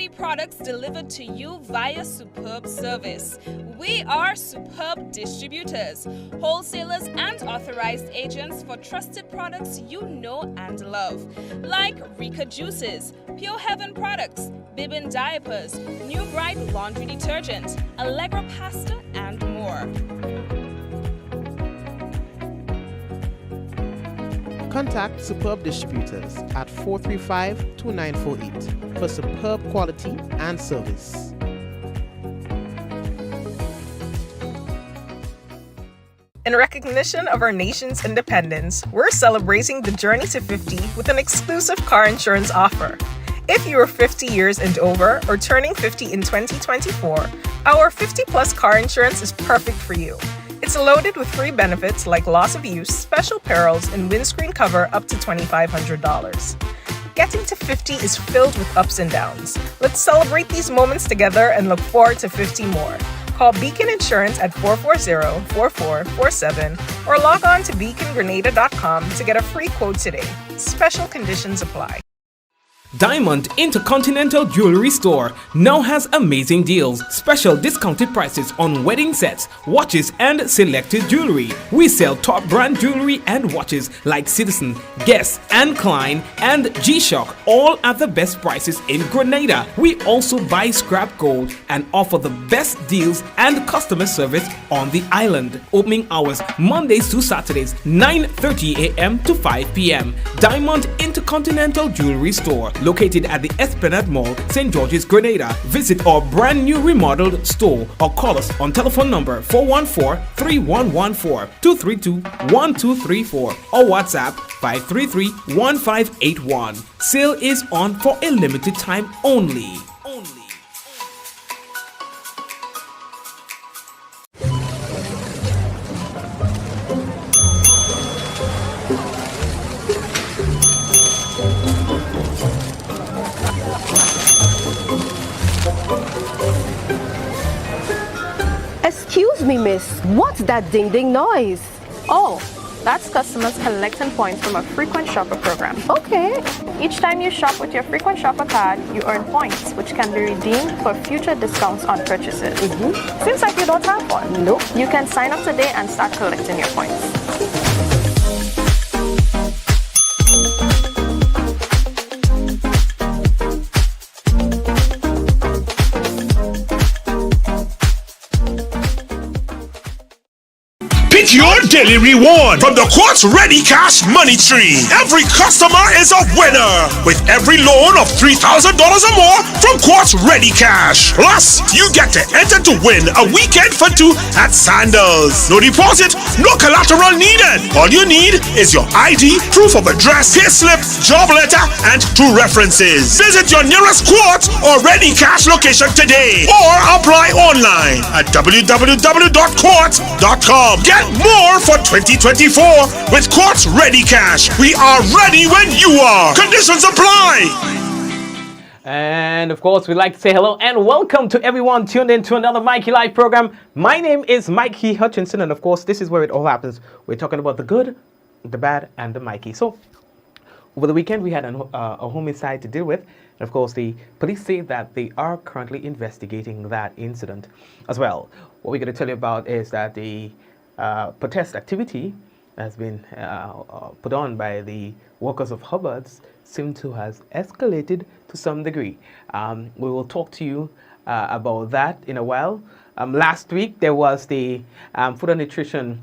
quality products delivered to you via superb service. We are superb distributors, wholesalers and authorized agents for trusted products you know and love, like Rika Juices, Pure Heaven products, Bibin diapers, New Bright laundry detergent, Allegra pasta, and more. Contact Superb Distributors at 435-2948 for superb quality and service. In recognition of our nation's independence, we're celebrating the journey to 50 with an exclusive car insurance offer. If you are 50 years and over or turning 50 in 2024, our 50-plus car insurance is perfect for you. It's loaded with free benefits like loss of use, special perils, and windscreen cover up to $2,500. Getting to 50 is filled with ups and downs. Let's celebrate these moments together and look forward to 50 more. Call Beacon Insurance at 440-4447 or log on to beacongrenada.com to get a free quote today. Special conditions apply. Diamond Intercontinental Jewelry Store now has amazing deals, special discounted prices on wedding sets, watches, and selected jewelry. We sell top brand jewelry and watches like Citizen, Guess, and Klein, and G-Shock, all at the best prices in Grenada. We also buy scrap gold and offer the best deals and customer service on the island. Opening hours Mondays to Saturdays, 9:30 a.m. to 5 p.m. Diamond Intercontinental Jewelry Store, located at the Esplanade Mall, St. George's, Grenada. Visit our brand new remodeled store or call us on telephone number 414-3114, 232-1234 or WhatsApp 533-1581. Sale is on for a limited time only. Excuse me, miss. What's that ding-ding noise? Oh, that's customers collecting points from a frequent shopper program. Okay. Each time you shop with your frequent shopper card, you earn points, which can be redeemed for future discounts on purchases. Seems like you don't have one. Nope. You can sign up today and start collecting your points. Pick your daily reward from the Quartz Ready Cash Money Tree. Every customer is a winner with every loan of $3,000 or more from Quartz Ready Cash. Plus, you get to enter to win a weekend for two at Sandals. No deposit, no collateral needed. All you need is your ID, proof of address, payslip, job letter, and 2 references. Visit your nearest Quartz or Ready Cash location today or apply online at www.quartz.com. Get more for 2024 with Quartz Ready Cash. We are ready when you are. Conditions apply. And of course, we'd like to say hello and welcome to everyone tuned in to another Mikey Live program. My name is Mikey Hutchinson, and of course, this is where it all happens. We're talking about the good, the bad, and the Mikey. So, over the weekend, we had a homicide to deal with. And of course, the police say that they are currently investigating that incident as well. What we're going to tell you about is that the protest activity has been put on by the workers of Hubbard's seem to have escalated to some degree. We will talk to you about that in a while. Last week there was the food and nutrition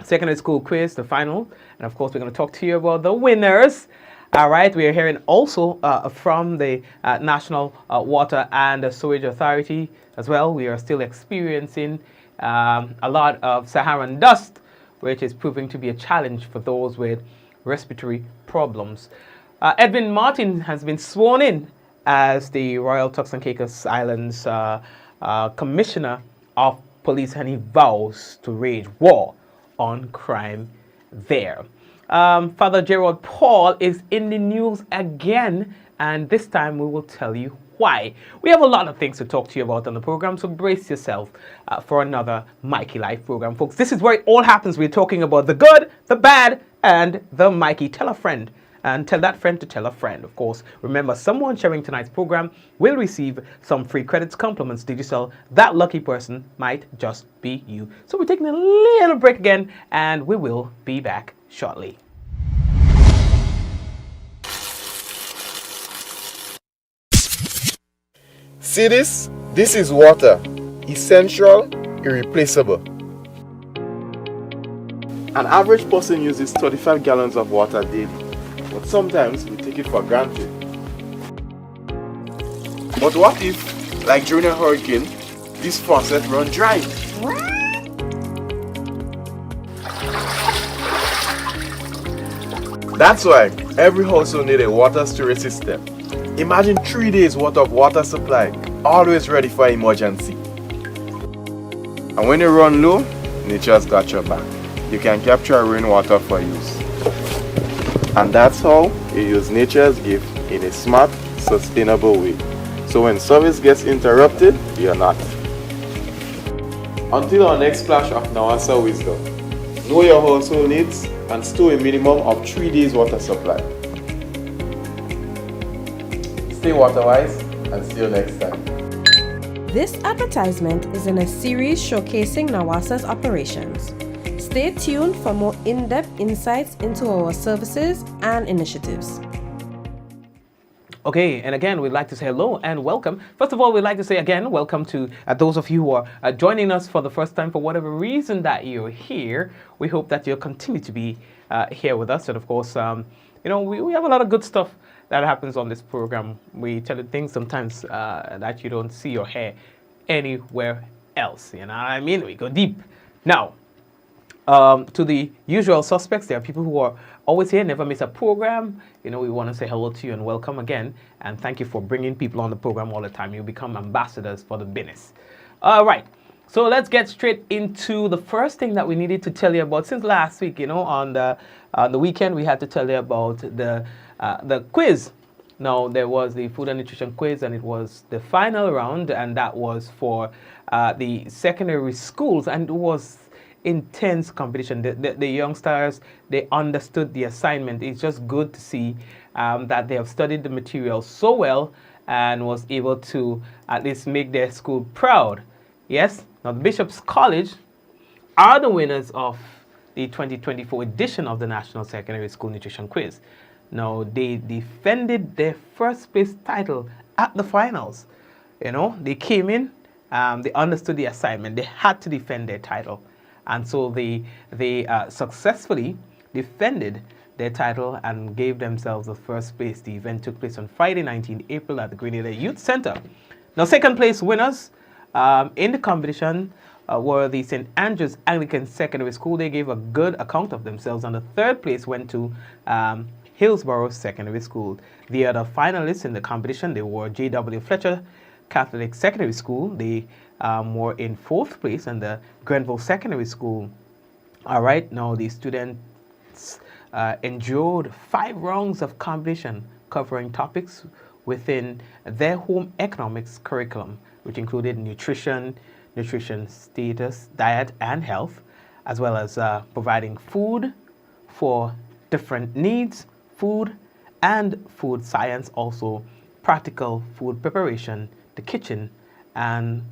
secondary school quiz, the final, and of course we're going to talk to you about the winners. All right, we are hearing also from the National Water and Sewage Authority as well. We are still experiencing a lot of Saharan dust, which is proving to be a challenge for those with respiratory problems. Edwin Martin has been sworn in as the Royal Turks and Caicos Islands Commissioner of Police, and he vows to wage war on crime there. Father Gerald Paul is in the news again, and this time we will tell you why. We have a lot of things to talk to you about on the program, so brace yourself for another Mikey Live program, folks. This is where it all happens. We're talking about the good, the bad, and the Mikey. Tell a friend and tell that friend to tell a friend. Of course, remember, someone sharing tonight's program will receive some free credits, compliments, digital. That lucky person might just be you. So we're taking a little break again, and we will be back shortly. See this? This is water. Essential, irreplaceable. An average person uses 35 gallons of water daily, but sometimes we take it for granted. But what if, like during a hurricane, this faucet runs dry? That's why every household needs a water storage system. Imagine 3 days worth of water supply, always ready for emergency. And when you run low, nature's got your back. You can capture rainwater for use. And that's how you use nature's gift in a smart, sustainable way. So when service gets interrupted, you're not. Until our next flash of Nawasa wisdom, know your household needs and store a minimum of 3 days water supply. Stay Waterwise and see you next time. This advertisement is in a series showcasing Nawasa's operations. Stay tuned for more in-depth insights into our services and initiatives. Okay, and again, we'd like to say hello and welcome. First of all, we'd like to say again, welcome to those of you who are joining us for the first time for whatever reason that you're here. We hope that you'll continue to be here with us. And of course, we have a lot of good stuff that happens on this program. We tell you things sometimes that you don't see or hear anywhere else. You know what I mean? We go deep. Now, to the usual suspects, there are people who are always here, never miss a program. We want to say hello to you and welcome again. And thank you for bringing people on the program all the time. You become ambassadors for the business. All right. So let's get straight into the first thing that we needed to tell you about since last week. On the weekend, we had to tell you about the quiz. Now, there was the food and nutrition quiz, and it was the final round, and that was for the secondary schools, and it was intense competition. The youngsters, they understood the assignment. It's just good to see that they have studied the material so well and was able to at least make their school proud. Yes, now the Bishop's College are the winners of the 2024 edition of the National Secondary School Nutrition Quiz. Now, they defended their first place title at the finals. They came in, they understood the assignment. They had to defend their title. And so they successfully defended their title and gave themselves the first place. The event took place on Friday, 19th April at the Grenada Youth Center. Now, second place winners in the competition were the St. Andrews Anglican Secondary School. They gave a good account of themselves. And the third place went to Hillsborough Secondary School. The other finalists in the competition, they were J.W. Fletcher Catholic Secondary School. They were in fourth place, and the Grenville Secondary School. All right, now the students endured 5 rounds of competition covering topics within their home economics curriculum, which included nutrition status, diet and health, as well as providing food for different needs, food and food science, also practical food preparation, the kitchen, and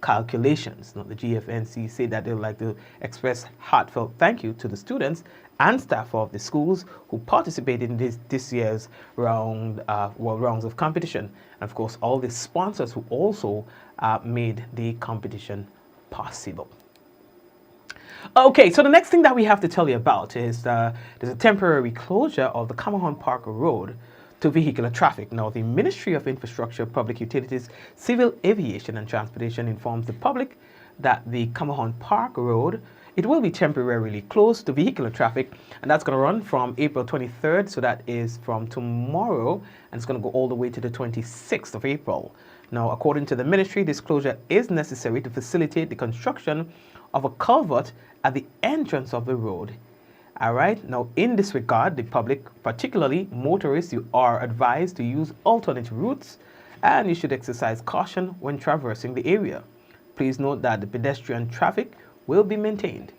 calculations. Now, the GFNC say that they would like to express heartfelt thank you to the students and staff of the schools who participated in this year's rounds of competition. And of course, all the sponsors who also made the competition possible. Okay, so the next thing that we have to tell you about is there's a temporary closure of the Camahon Park Road to vehicular traffic. Now, the Ministry of Infrastructure, Public Utilities, Civil Aviation and Transportation informs the public that the Camahon Park Road, it will be temporarily closed to vehicular traffic, and that's going to run from April 23rd, so that is from tomorrow, and it's going to go all the way to the 26th of April. Now, according to the ministry, this closure is necessary to facilitate the construction of a culvert at the entrance of the road. All right, now in this regard, the public, particularly motorists, you are advised to use alternate routes, and you should exercise caution when traversing the area. Please note that the pedestrian traffic will be maintained.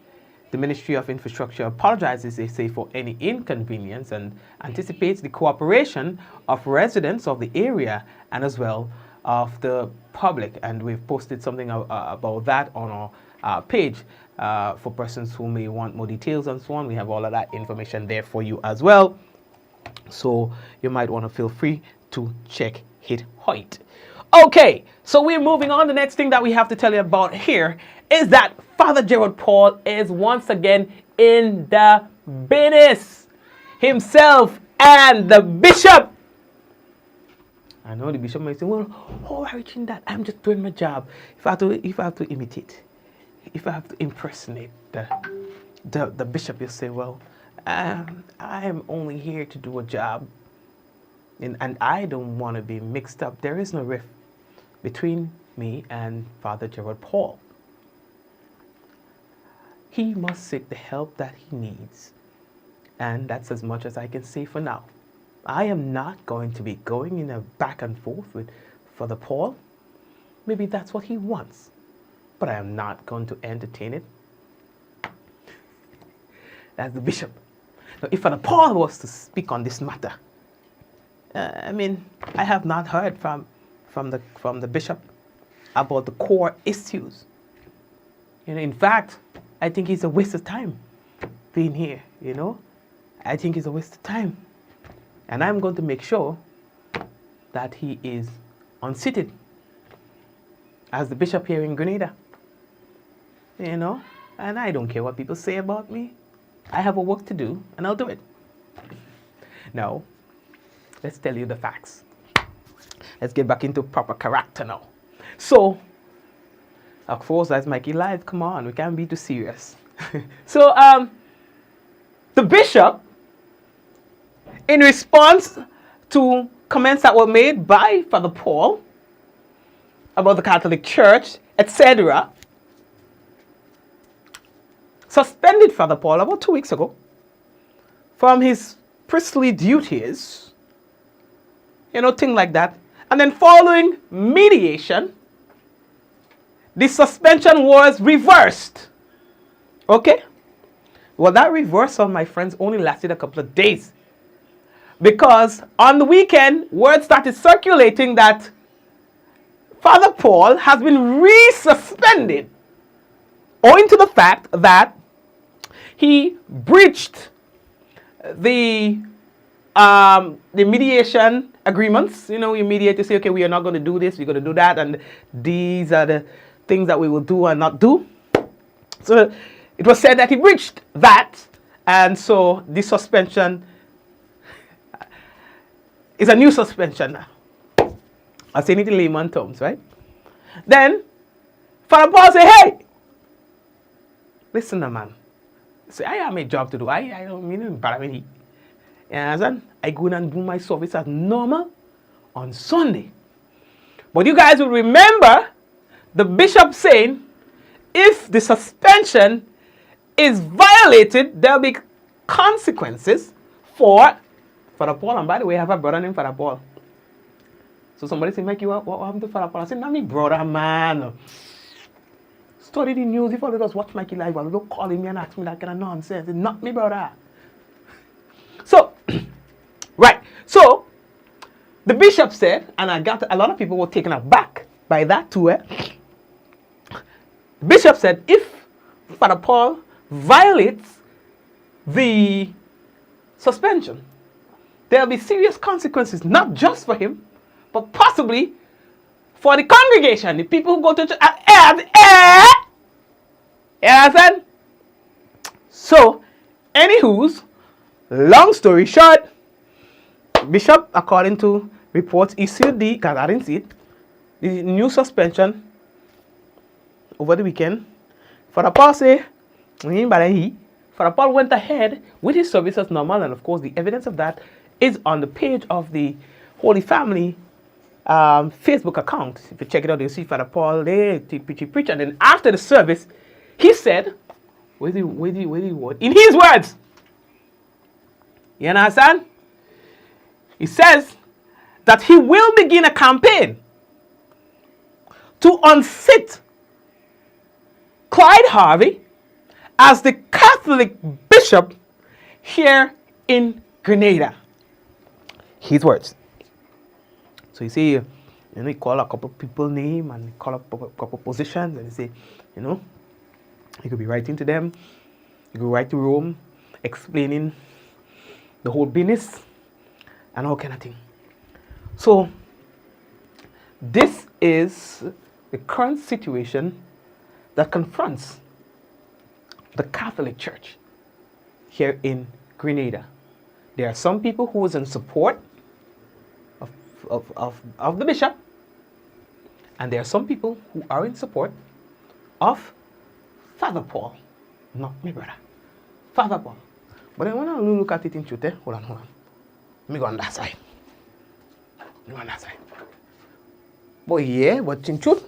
The Ministry of Infrastructure apologizes, they say, for any inconvenience and anticipates the cooperation of residents of the area and as well of the public. And we've posted something about that on our page for persons who may want more details and so on. We have all of that information there for you as well. So you might want to feel free to check it out. Okay, so we're moving on. The next thing that we have to tell you about here is that Father Gerald Paul is once again in the business. Himself and the bishop. I know the bishop might say, well, how are you reaching that? I'm just doing my job. If I have to imitate, if I have to impersonate the bishop, you say, well, I'm only here to do a job. And I don't want to be mixed up. There is no rift between me and Father Gerald Paul. He must seek the help that he needs. And that's as much as I can say for now. I am not going to be going in a back and forth with Father Paul. Maybe that's what he wants. But I am not going to entertain it. That's the bishop. Now, if Father Paul was to speak on this matter, I have not heard from the bishop about the core issues. In fact, I think it's a waste of time being here, I think it's a waste of time. And I'm going to make sure that he is unseated as the bishop here in Grenada. And I don't care what people say about me. I have a work to do, and I'll do it. Now, let's tell you the facts. Let's get back into proper character now. So, of course, that's Mikey Live. Come on, we can't be too serious. So, the bishop, in response to comments that were made by Father Paul about the Catholic Church, etc., suspended Father Paul about 2 weeks ago from his priestly duties, thing like that. And then following mediation, the suspension was reversed. Okay? Well, that reversal, my friends, only lasted a couple of days. Because on the weekend, word started circulating that Father Paul has been resuspended owing to the fact that he breached the mediation agreements. You mediate to say, okay, we are not going to do this, we're going to do that, and these are the things that we will do and not do. So it was said that he breached that, and so this suspension is a new suspension now. I'll say it in layman terms, right? Then Father Paul said, hey, listen, man. Say, I have a job to do. I don't mean it. And I go in and do my service as normal on Sunday. But you guys will remember the bishop saying, if the suspension is violated, there'll be consequences for Father Paul. And by the way, I have a brother named Father Paul. So somebody say, Mikey, what happened to Father Paul? I said, not me brother, man. Study the news. If I just watch Mikey Live, I don't call me and ask me that kind of nonsense. It's not me brother. So, right. So, the bishop said, and I got a lot of people were taken aback by that too. The bishop said, if Father Paul violates the suspension, there'll be serious consequences, not just for him, but possibly for the congregation, the people who go to church. You understand? So, anywho's, long story short, Bishop, according to reports issued because I didn't see it, the new suspension over the weekend. Father Paul said, Father Paul went ahead with his service as normal, and of course the evidence of that is on the page of the Holy Family Facebook account. If you check it out, you'll see Father Paul there, preach, and then after the service, he said, in his words, you understand? He says that he will begin a campaign to unseat Clyde Harvey as the Catholic bishop here in Grenada. His words. So you see, he call a couple people name and he call up a couple positions and he say, he could be writing to them, he could write to Rome, explaining the whole business and all kind of thing. So this is the current situation that confronts the Catholic Church here in Grenada. There are some people who is in support of the bishop, and there are some people who are in support of Father Paul, not me brother, Father Paul. But I want to look at it in truth. Hold on. Let me go on that side. But yeah, but in truth,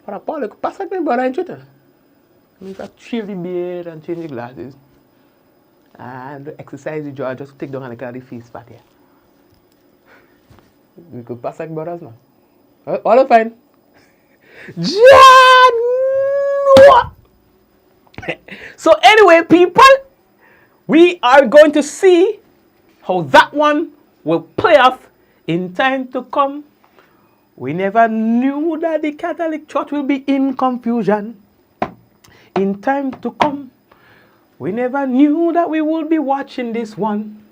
Father Paul, you could pass like me brother in truth. I mean, shave the beard and change the glasses and exercise the jaw, just take down and look at the face part here. We could pass like brothers, man. All fine. So anyway, people, we are going to see how that one will play off in time to come. We never knew that the Catholic Church will be in confusion in time to come. We never knew that we would be watching this one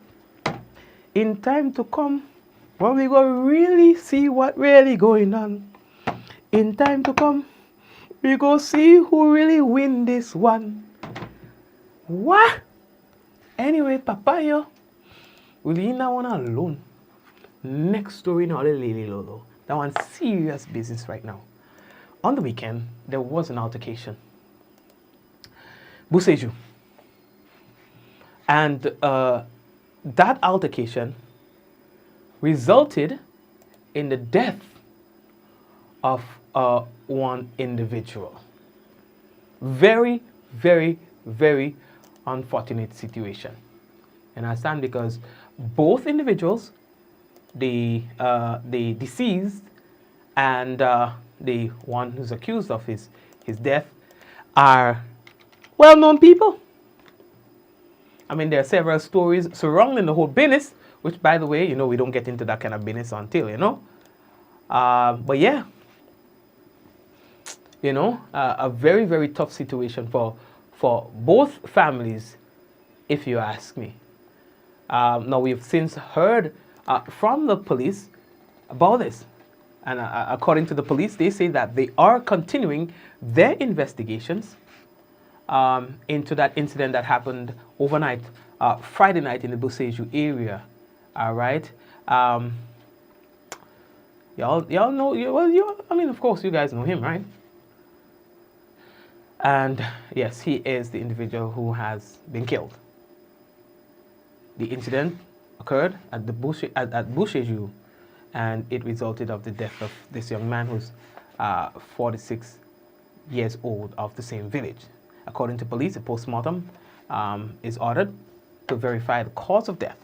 in time to come. Well, we go really see what really going on. In time to come, we go see who really win this one. What? Anyway, Papa, yo, we leave that one alone. Next story now, the Lily Lolo. That one's serious business right now. On the weekend, there was an altercation. Buseju. And that altercation resulted in the death of one individual. Very, very, very unfortunate situation. And I understand because both individuals, the deceased and the one who's accused of his death, are well-known people. I mean, there are several stories surrounding the whole business, which, by the way, we don't get into that kind of business until, but yeah, a very, very tough situation for both families, if you ask me. Now, we've since heard from the police about this. And according to the police, they say that they are continuing their investigations into that incident that happened overnight, Friday night in the Buseju area. All right. Y'all know, I mean, of course, you guys know him, right? And yes, he is the individual who has been killed. The incident occurred at the Buseju, and it resulted of the death of this young man who's 46 years old of the same village. According to police, a postmortem is ordered to verify the cause of death,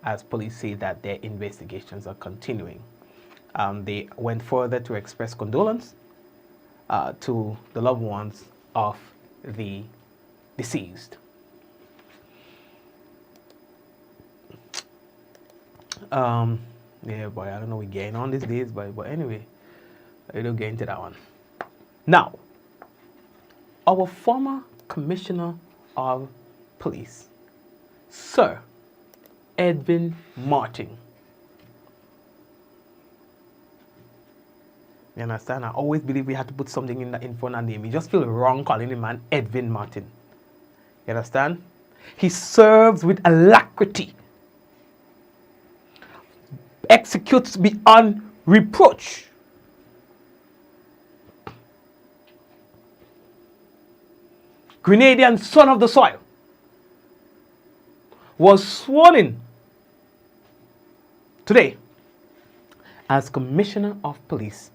as police say that their investigations are continuing. They went further to express condolence to the loved ones of the deceased. Yeah, boy, I don't know we're getting on these days, but anyway, I don't get into that one. Now, our former Commissioner of Police, Sir Edwin Martin. You understand? I always believe we have to put something in front of name. You just feel wrong calling the man Edwin Martin. You understand? He serves with alacrity, executes beyond reproach. Grenadian son of the soil was sworn in today as Commissioner of Police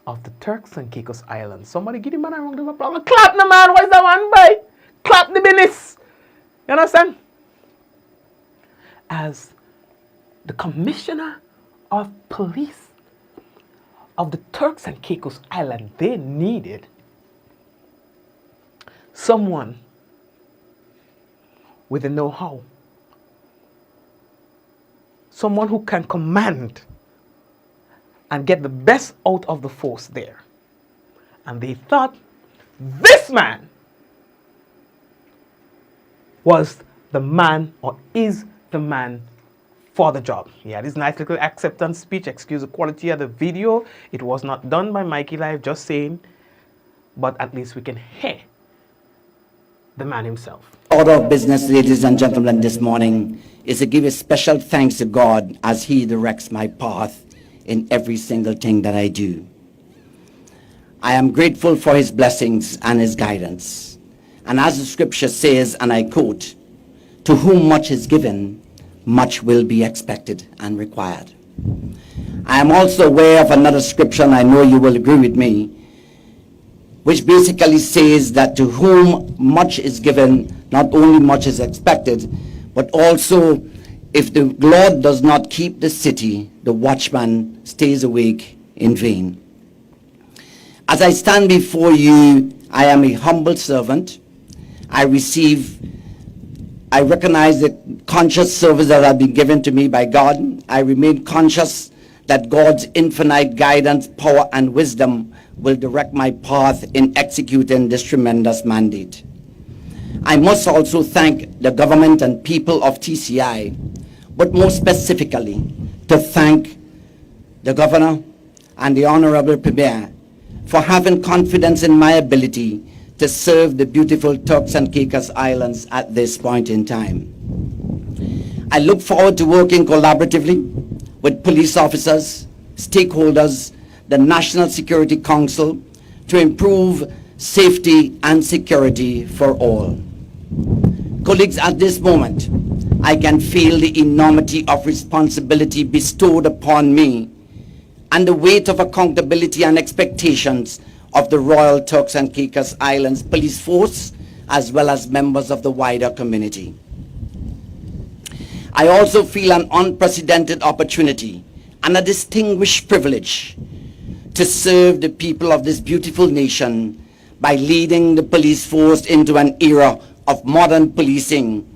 of the Turks and Caicos Islands. Somebody give him a round of applause. Clap the man. What is that one, boy? Clap the business. You understand? As the Commissioner of Police of the Turks and Caicos Islands, they needed someone with the know-how. Someone who can command and get the best out of the force there. And they thought this man was the man or is the man for the job. He had his nice little acceptance speech. Excuse the quality of the video. It was not done by Mikey Live, just saying. But at least we can hear the man himself. Order of business, ladies and gentlemen, this morning is to give a special thanks to God as He directs my path in every single thing that I do. I am grateful for His blessings and His guidance. And as the scripture says, and I quote, "To whom much is given, much will be expected and required." I am also aware of another scripture, and I know you will agree with me, which basically says that to whom much is given, not only much is expected, but also if the Lord does not keep the city, the watchman stays awake in vain. As I stand before you, I am a humble servant. I recognize the conscious service that has been given to me by God. I remain conscious that God's infinite guidance, power, and wisdom will direct my path in executing this tremendous mandate. I must also thank the government and people of TCI, but more specifically, to thank the governor and the honorable premier for having confidence in my ability to serve the beautiful Turks and Caicos Islands at this point in time. I look forward to working collaboratively with police officers, stakeholders, the National Security Council to improve safety and security for all. Colleagues, at this moment, I can feel the enormity of responsibility bestowed upon me and the weight of accountability and expectations of the Royal Turks and Caicos Islands Police Force, as well as members of the wider community. I also feel an unprecedented opportunity and a distinguished privilege to serve the people of this beautiful nation by leading the police force into an era of modern policing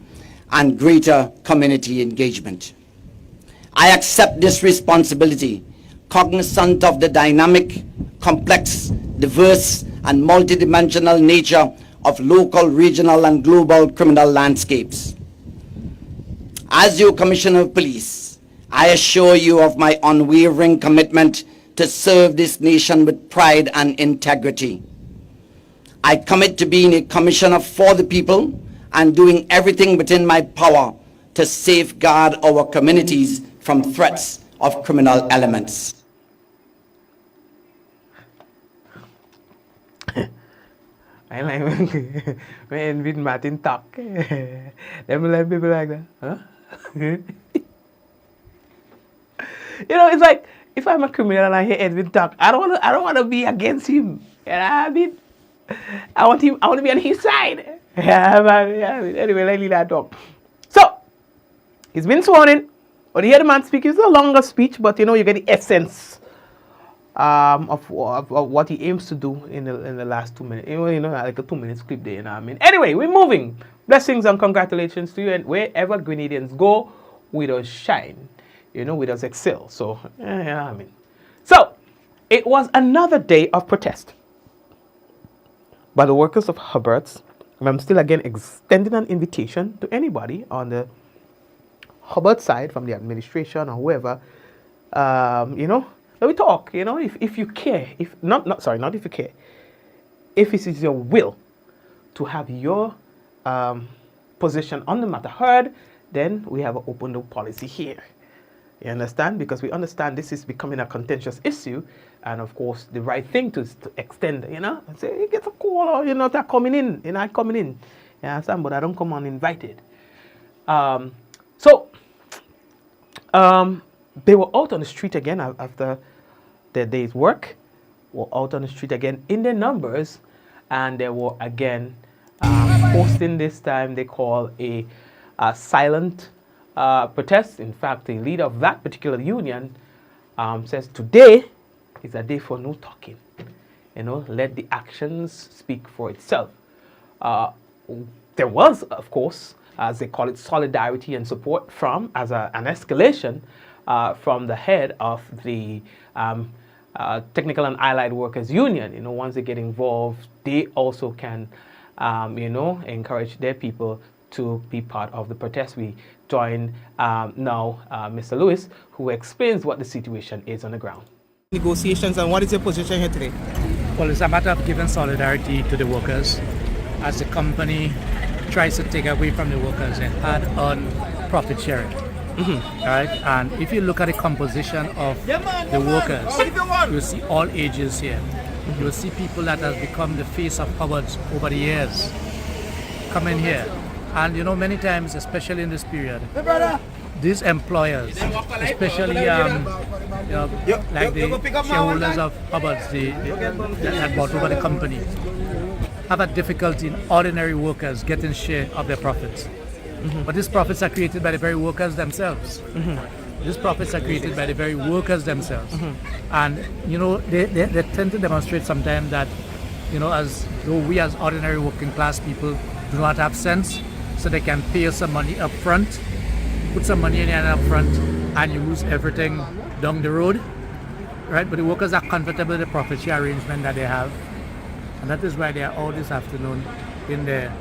and greater community engagement. I accept this responsibility, cognizant of the dynamic, complex, diverse, and multidimensional nature of local, regional, and global criminal landscapes. As your Commissioner of Police, I assure you of my unwavering commitment to serve this nation with pride and integrity. I commit to being a commissioner for the people and doing everything within my power to safeguard our communities from threats of criminal elements. I like when with Martin talk. Them like people like that, huh? You know, it's like if I'm a criminal and I hear Edwin talk, I don't want to be against him. You know what I mean? I want to be on his side. Anyway, let me that talk. So he's been sworn in. But you hear the man speak. It's a longer speech, but you know you get the essence of what he aims to do in the last 2 minutes. You know, like a 2 minute clip there. You know what I mean? Anyway, we're moving. Blessings and congratulations to you. And wherever Grenadians go, we does shine. You know, we does excel. So, you know what I mean? So, it was another day of protest by the workers of Hubbards. And I'm still again extending an invitation to anybody on the Hubbard side, from the administration or whoever, you know, let me talk. You know, if you care, not if you care, if it is your will to have your position on the matter heard, then we have an open door policy here. You understand? Because we understand this is becoming a contentious issue, and of course, the right thing to extend, you know, and say, you get a call, or you're not coming in, you're not coming in. You understand? But I don't come uninvited. So, they were out on the street again after their day's work, were out on the street again in their numbers, and they were again hosting this time they call a silent protest. In fact, the leader of that particular union says today is a day for no talking. You know, let the actions speak for itself. There was, of course, as they call it, solidarity and support from, as an escalation from the head of the Technical and Allied Workers Union. Once they get involved, they also can, encourage their people to be part of the protest. We join now Mr. Lewis, who explains what the situation is on the ground. Negotiations, and what is your position here today? Well, it's a matter of giving solidarity to the workers as the company tries to take away from the workers and add on profit sharing. Right? And if you look at the composition of the workers, you'll see all ages here. You'll see people that have become the face of Hubbard's over the years come in here. And many times, especially in this period, these employers, especially like the shareholders of Hubbard's, that bought over the company, have a difficulty in ordinary workers getting share of their profits. But these profits are created by the very workers themselves. These profits are created by the very workers themselves. And, they tend to demonstrate sometimes that, as though we as ordinary working class people do not have sense, so they can pay us some money up front, put some money in there up front, and use everything down the road, right? But the workers are comfortable with the profit share arrangement that they have. And that is why they are all this afternoon in their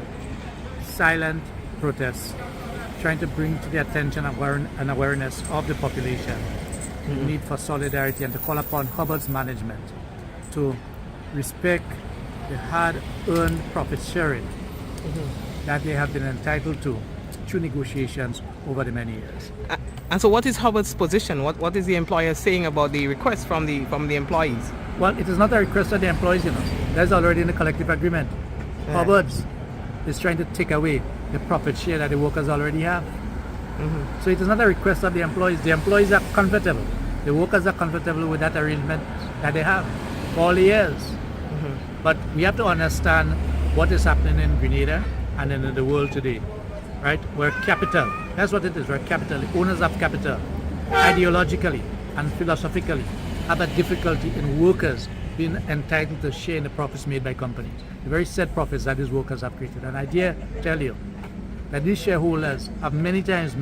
silent protests, trying to bring to the attention and awareness of the population the need for solidarity and to call upon Hubbard's management to respect the hard-earned profit sharing that they have been entitled to through negotiations over the many years. And so what is Hubbard's position? What is the employer saying about the request from the employees? Well, it is not a request of the employees, That's already in the collective agreement. Hubbard's is trying to take away the profit share that the workers already have. So it is not a request of the employees. The employees are comfortable. The workers are comfortable with that arrangement that they have for all the years. But we have to understand what is happening in Grenada and in the world today, right? We're capital. That's what it is. We're capital. The owners of capital, ideologically and philosophically, have a difficulty in workers being entitled to share in the profits made by companies. The very set profits that these workers have created. And I dare tell you that these shareholders have many times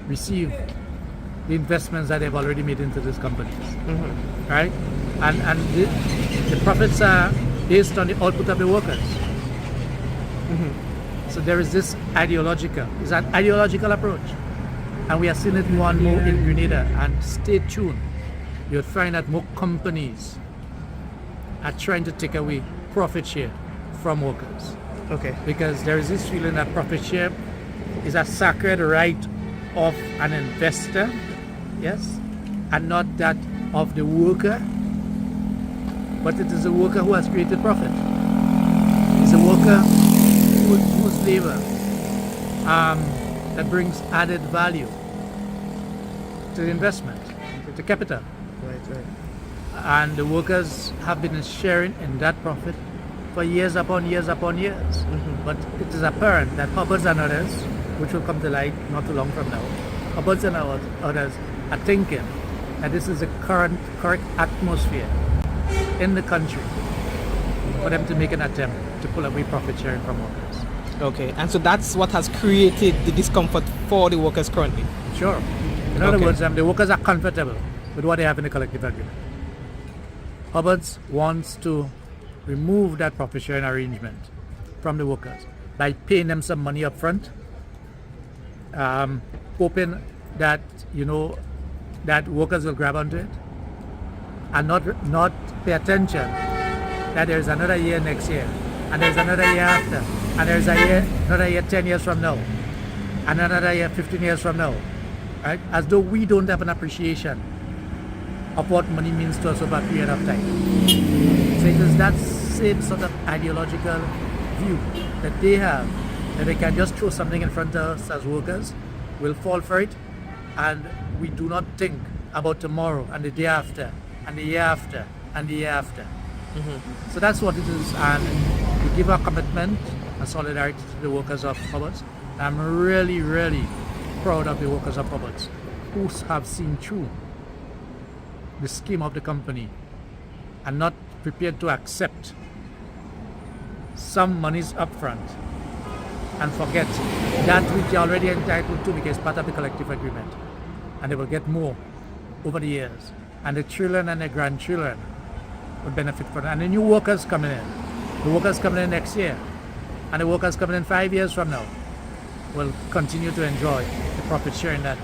received the investments that they've already made into these companies, right? And the profits are based on the output of the workers. So there is this it's an ideological approach. And we are seeing it more and more in Grenada. And stay tuned. You'll find that more companies are trying to take away profit share from workers. Okay. Because there is this feeling that profit share is a sacred right of an investor, yes, and not that of the worker, but it is the worker who has created profit. It's a worker whose labor that brings added value to the investment, to the capital. Right. And the workers have been sharing in that profit for years upon years upon years. But it is apparent that Hubbard's and others, which will come to light not too long from now, Hubbard's and others are thinking that this is the correct atmosphere in the country for them to make an attempt to pull away profit sharing from workers. Okay, and so that's what has created the discomfort for the workers currently? Sure. In other words, the workers are comfortable with what they have in the collective agreement. Hubbard's wants to remove that profit sharing arrangement from the workers by paying them some money up front, hoping that that workers will grab onto it and not pay attention that there's another year next year, and there's another year after, and there's another year 10 years from now, and another year 15 years from now, right? As though we don't have an appreciation of what money means to us over a period of time. So it is that same sort of ideological view that they have, that they can just throw something in front of us as workers, we'll fall for it, and we do not think about tomorrow and the day after and the year after and the year after. So that's what it is, and we give our commitment and solidarity to the workers of Hubbard's. I'm really, really proud of the workers of Hubbard's who have seen through the scheme of the company and not prepared to accept some monies up front and forget that which they're already entitled to because it's part of the collective agreement. And they will get more over the years. And the children and the grandchildren will benefit from it. And the new workers coming in, the workers coming in next year, and the workers coming in 5 years from now will continue to enjoy the profit sharing that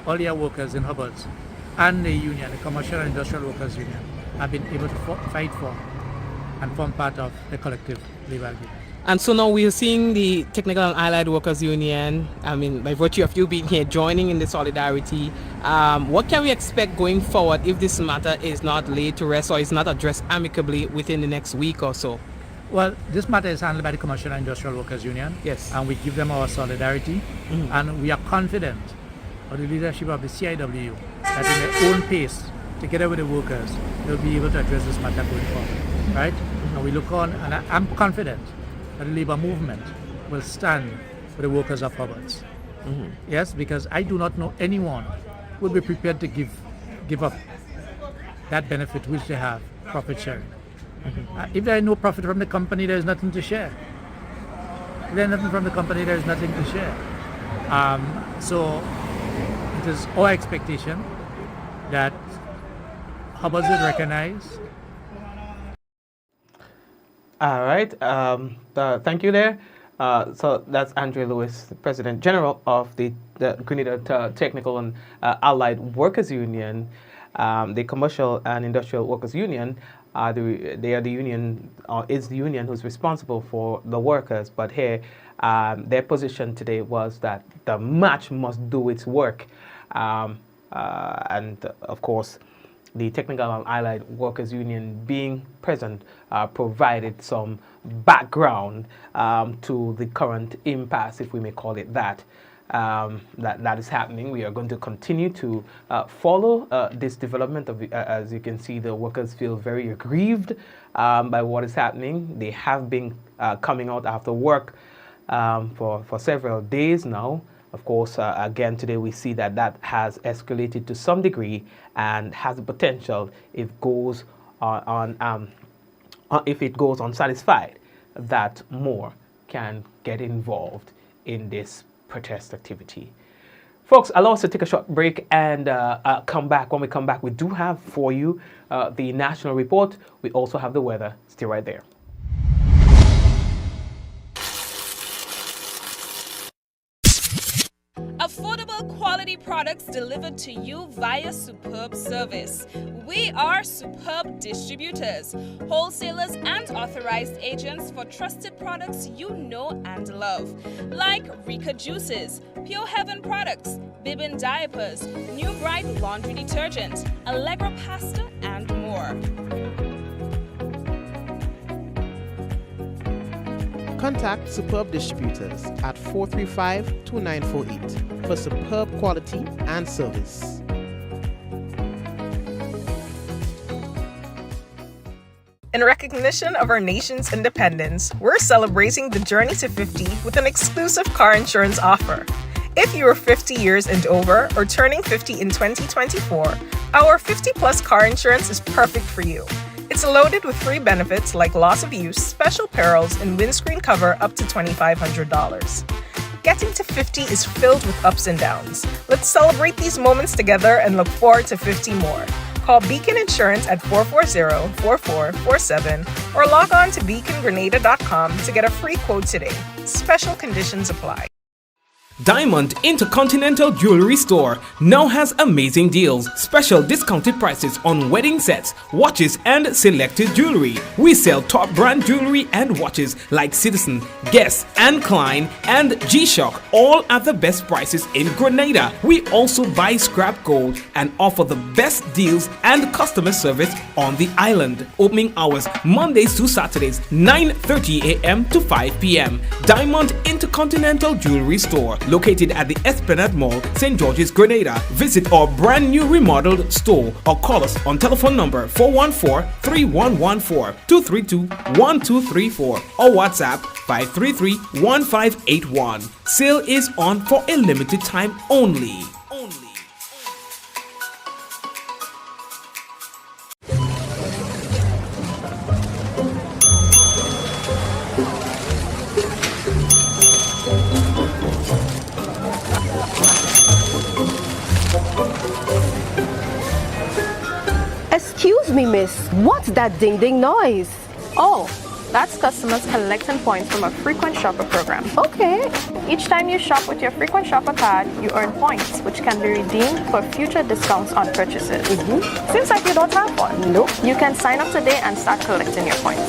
all the workers in Hubbards and the union, the Commercial and Industrial Workers Union, have been able to fight for and form part of the collective labor agreement. And so now we are seeing the Technical and Allied Workers Union, I mean, by virtue of you being here, joining in the solidarity. What can we expect going forward if this matter is not laid to rest or is not addressed amicably within the next week or so? Well, this matter is handled by the Commercial and Industrial Workers Union. Yes. And we give them our solidarity. And we are confident of the leadership of the CIW that in their own pace, together with the workers, they'll be able to address this matter going forward. Right? And we look on, and I'm confident that the labor movement will stand for the workers of Hubbards. Yes, because I do not know anyone who will be prepared to give up that benefit which they have, profit sharing. If there is no profit from the company, there is nothing to share. If there is nothing from the company, there is nothing to share. So it is our expectation that Hubbards will recognize. All right. Thank you there. So that's Andrea Lewis, the President General of the Grenada Technical and Allied Workers Union. The Commercial and Industrial Workers Union, they are the union, is the union who's responsible for the workers. But here, their position today was that the match must do its work. And of course, the Technical and Allied Workers Union being present provided some background to the current impasse, if we may call it that. That is happening. We are going to continue to follow this development. As you can see, the workers feel very aggrieved by what is happening. They have been coming out after work for several days now. Of course, again, today we see that has escalated to some degree and has the potential, if it goes unsatisfied, that more can get involved in this protest activity. Folks, allow us to take a short break and come back. When we come back, we do have for you the national report. We also have the weather. Stay right there. Affordable quality products delivered to you via superb service. We are superb distributors, wholesalers and authorized agents for trusted products you know and love. Like Rika Juices, Pure Heaven products, Bibin diapers, New Bright laundry detergent, Allegra pasta and more. Contact Superb Distributors at 435-2948 for superb quality and service. In recognition of our nation's independence, we're celebrating the journey to 50 with an exclusive car insurance offer. If you are 50 years and over or turning 50 in 2024, our 50-plus car insurance is perfect for you. It's loaded with free benefits like loss of use, special perils, and windscreen cover up to $2,500. Getting to 50 is filled with ups and downs. Let's celebrate these moments together and look forward to 50 more. Call Beacon Insurance at 440-4447 or log on to beacongrenada.com to get a free quote today. Special conditions apply. Diamond Intercontinental Jewelry Store now has amazing deals, special discounted prices on wedding sets, watches and selected jewelry. We sell top brand jewelry and watches like Citizen, Guess and Klein and G-Shock, all at the best prices in Grenada. We also buy scrap gold and offer the best deals and customer service on the island. Opening hours Mondays to Saturdays 9:30 a.m. to 5 p.m. Diamond Intercontinental Jewelry Store, located at the Esplanade Mall, St. George's, Grenada. Visit our brand new remodeled store or call us on telephone number 414-3114, 232-1234 or WhatsApp 533-1581. Sale is on for a limited time only. Excuse me, miss. What's that ding-ding noise? Oh, that's customers collecting points from a frequent shopper program. Okay. Each time you shop with your frequent shopper card, you earn points, which can be redeemed for future discounts on purchases. Seems like you don't have one. Nope. You can sign up today and start collecting your points.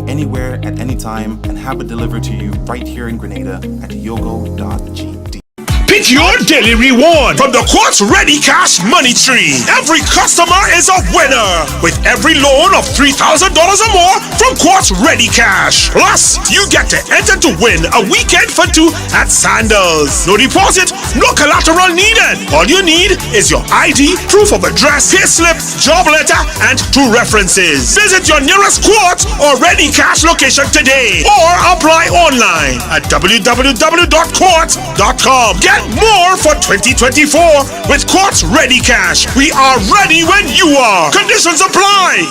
Anywhere at any time and have it delivered to you right here in Grenada at yogo.gd. Pick your daily reward from the Quartz Ready Cash Money Tree. Every customer is a winner with every loan of $3,000 or more from Quartz Ready Cash. Plus, you get to enter to win a weekend for two at Sandals. No deposit, no collateral needed. All you need is your ID, proof of address, payslip, job letter, and 2 references. Visit your nearest Quartz or Ready Cash location today or apply online at www.quartz.com. Get more for 2024 with Quartz Ready Cash. We are ready when you are. Conditions apply.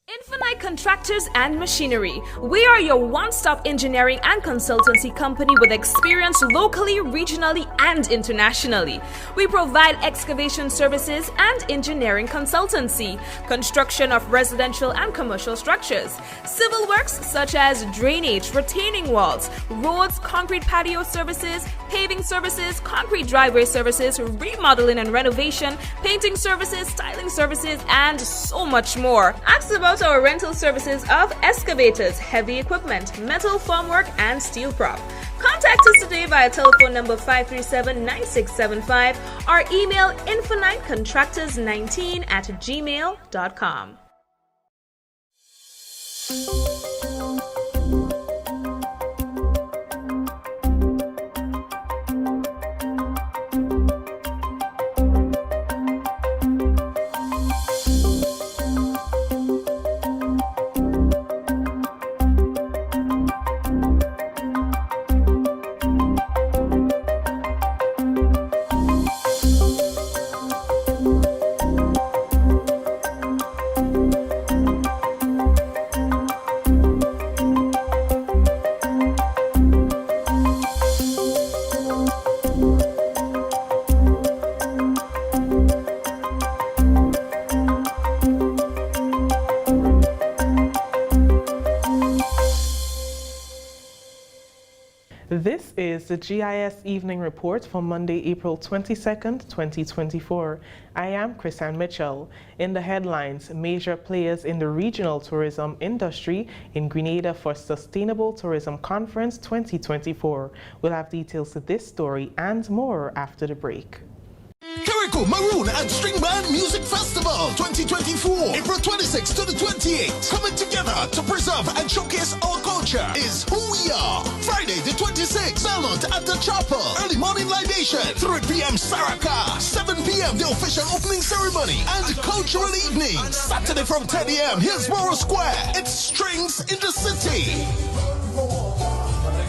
Infinite Contractors and Machinery. We are your one-stop engineering and consultancy company with experience locally, regionally, and internationally. We provide excavation services and engineering consultancy, construction of residential and commercial structures, civil works such as drainage, retaining walls, roads, concrete patio services, paving services, concrete driveway services, remodeling and renovation, painting services, styling services, and so much more. Ask about our rental services of excavators, heavy equipment, metal formwork, and steel prop. Contact us today via telephone number 537-9675 or email infinitecontractors19@gmail.com. This is the GIS Evening Report for Monday, April 22nd, 2024. I am Chrisanne Mitchell. In the headlines, major players in the regional tourism industry in Grenada for Sustainable Tourism Conference 2024. We'll have details to this story and more after the break. Kiriko Maroon and String Band Music Festival 2024, April 26th to the 28th. Coming together to preserve and showcase our culture is who we are. Friday the 26th, Belmont at the Chapel. Early morning libation, 3 p.m. Saraka, 7 p.m. the official opening ceremony and cultural evening. Saturday from 10 a.m. Hillsborough Square. It's Strings in the City.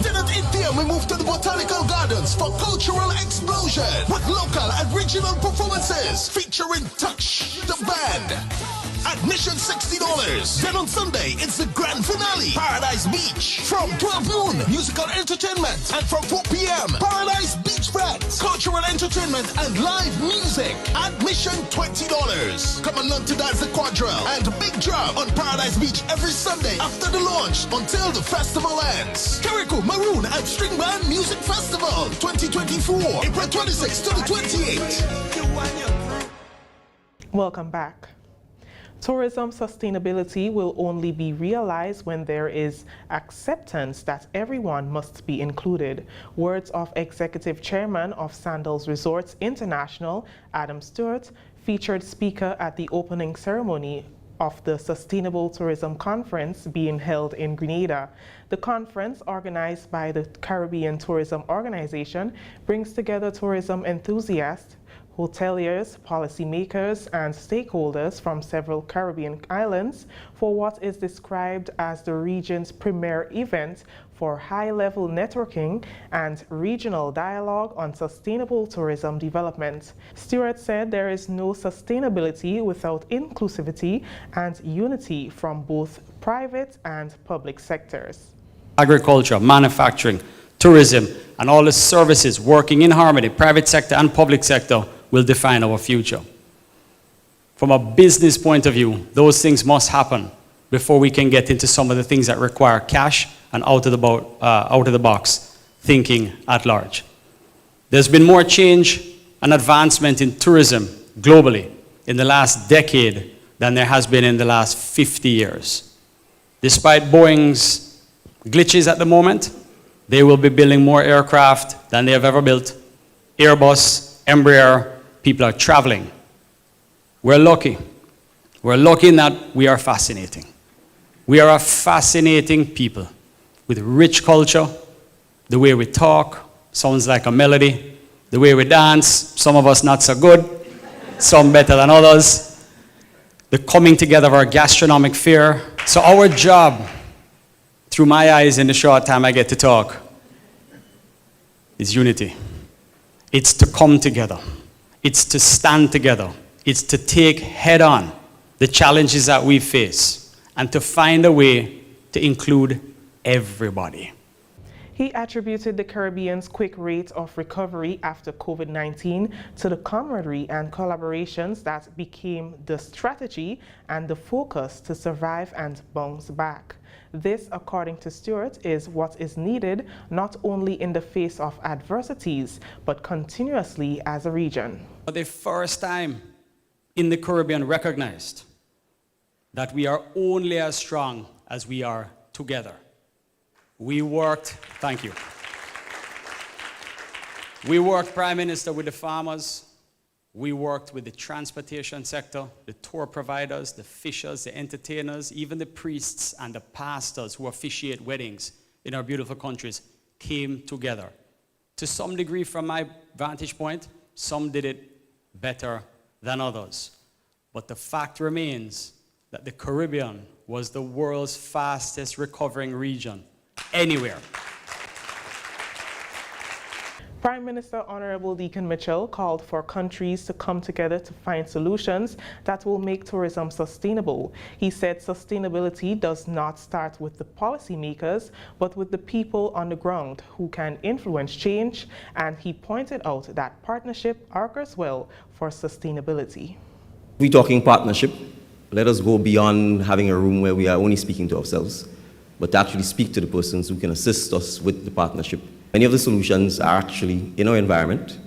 Then at 8 p.m. we move to the Botanical Gardens for Cultural Explosion with local and regional performances featuring Touch the Band. Admission $60. Then on Sunday, it's the grand finale, Paradise Beach. From 12 noon, musical entertainment. And from 4 p.m., Paradise Beach Fest, cultural entertainment and live music. Admission $20. Come and learn to dance the quadrille and big drum on Paradise Beach every Sunday after the launch until the festival ends. Kiriko Maroon and String Band Music Festival 2024, April 26th to the 28th. Welcome back. Tourism sustainability will only be realized when there is acceptance that everyone must be included. Words of Executive Chairman of Sandals Resorts International, Adam Stewart, featured speaker at the opening ceremony of the Sustainable Tourism Conference being held in Grenada. The conference, organized by the Caribbean Tourism Organization, brings together tourism enthusiasts, hoteliers, policymakers, and stakeholders from several Caribbean islands for what is described as the region's premier event for high-level networking and regional dialogue on sustainable tourism development. Stewart said there is no sustainability without inclusivity and unity from both private and public sectors. Agriculture, manufacturing, tourism, and all the services working in harmony, private sector and public sector, will define our future. From a business point of view, those things must happen before we can get into some of the things that require cash and out of the box thinking at large. There's been more change and advancement in tourism globally in the last decade than there has been in the last 50 years. Despite Boeing's glitches at the moment, they will be building more aircraft than they have ever built. Airbus, Embraer, people are traveling. We're lucky. We're lucky in that we are fascinating. We are a fascinating people with rich culture. The way we talk sounds like a melody. The way we dance, some of us not so good, some better than others. The coming together of our gastronomic fare. So our job, through my eyes in the short time I get to talk, is unity. It's to come together. It's to stand together. It's to take head on the challenges that we face and to find a way to include everybody. He attributed the Caribbean's quick rate of recovery after COVID-19 to the camaraderie and collaborations that became the strategy and the focus to survive and bounce back. This, according to Stewart, is what is needed not only in the face of adversities, but continuously as a region. For the first time in the Caribbean recognized that we are only as strong as we are together. We worked, thank you. We worked, Prime Minister, with the farmers. We worked with the transportation sector, the tour providers, the fishers, the entertainers, even the priests and the pastors who officiate weddings in our beautiful countries came together. To some degree, from my vantage point, some did it better than others. But the fact remains that the Caribbean was the world's fastest recovering region anywhere. Prime Minister Honorable Deacon Mitchell called for countries to come together to find solutions that will make tourism sustainable. He said sustainability does not start with the policymakers, but with the people on the ground who can influence change, and he pointed out that partnership augurs well for sustainability. We're talking partnership. Let us go beyond having a room where we are only speaking to ourselves, but to actually speak to the persons who can assist us with the partnership. Many of the solutions are actually in our environment,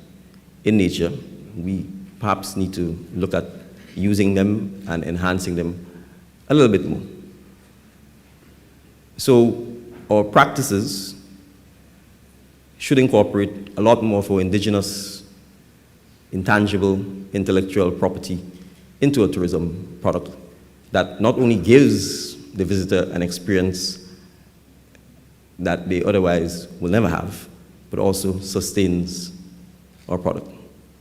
in nature. We perhaps need to look at using them and enhancing them a little bit more. So our practices should incorporate a lot more for indigenous, intangible, intellectual property into a tourism product that not only gives the visitor an experience that they otherwise will never have, but also sustains our product.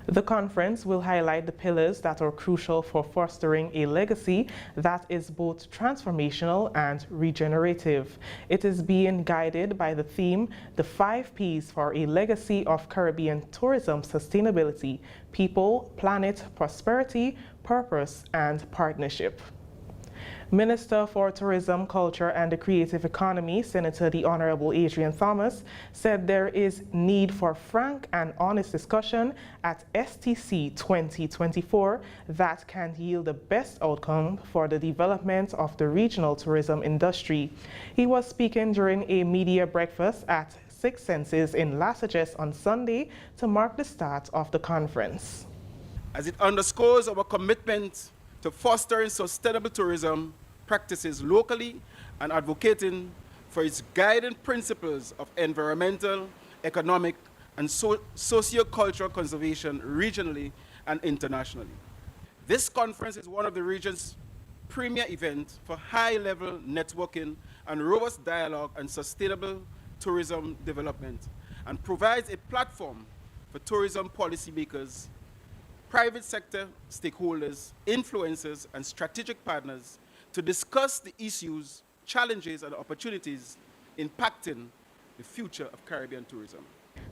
The conference will highlight the pillars that are crucial for fostering a legacy that is both transformational and regenerative. It is being guided by the theme, the 5 Ps for a legacy of Caribbean tourism sustainability: people, planet, prosperity, purpose, and partnership. Minister for Tourism, Culture and the Creative Economy, Senator the Honorable Adrian Thomas, said there is need for frank and honest discussion at STC 2024 that can yield the best outcome for the development of the regional tourism industry. He was speaking during a media breakfast at Six Senses in Lassages on Sunday to mark the start of the conference. As it underscores our commitment to fostering sustainable tourism practices locally and advocating for its guiding principles of environmental, economic, and socio-cultural conservation regionally and internationally. This conference is one of the region's premier events for high-level networking and robust dialogue and sustainable tourism development, and provides a platform for tourism policymakers, private sector stakeholders, influencers, and strategic partners to discuss the issues, challenges, and opportunities impacting the future of Caribbean tourism.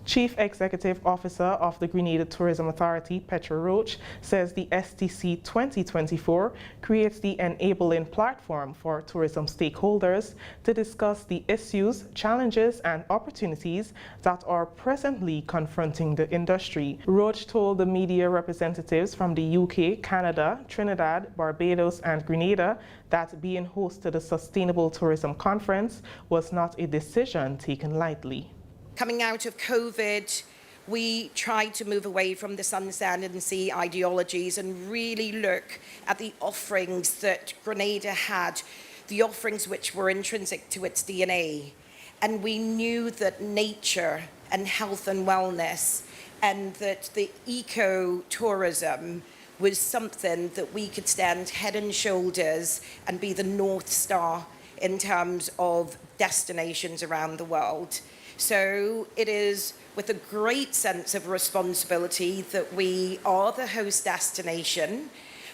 Chief Executive Officer of the Grenada Tourism Authority, Petra Roach, says the STC 2024 creates the enabling platform for tourism stakeholders to discuss the issues, challenges, and opportunities that are presently confronting the industry. Roach told the media representatives from the UK, Canada, Trinidad, Barbados, and Grenada that being host to the Sustainable Tourism Conference was not a decision taken lightly. Coming out of COVID, we tried to move away from the sun, sand, and sea ideologies and really look at the offerings that Grenada had, the offerings which were intrinsic to its DNA. And we knew that nature and health and wellness and that the eco-tourism was something that we could stand head and shoulders and be the North Star in terms of destinations around the world. So it is with a great sense of responsibility that we are the host destination.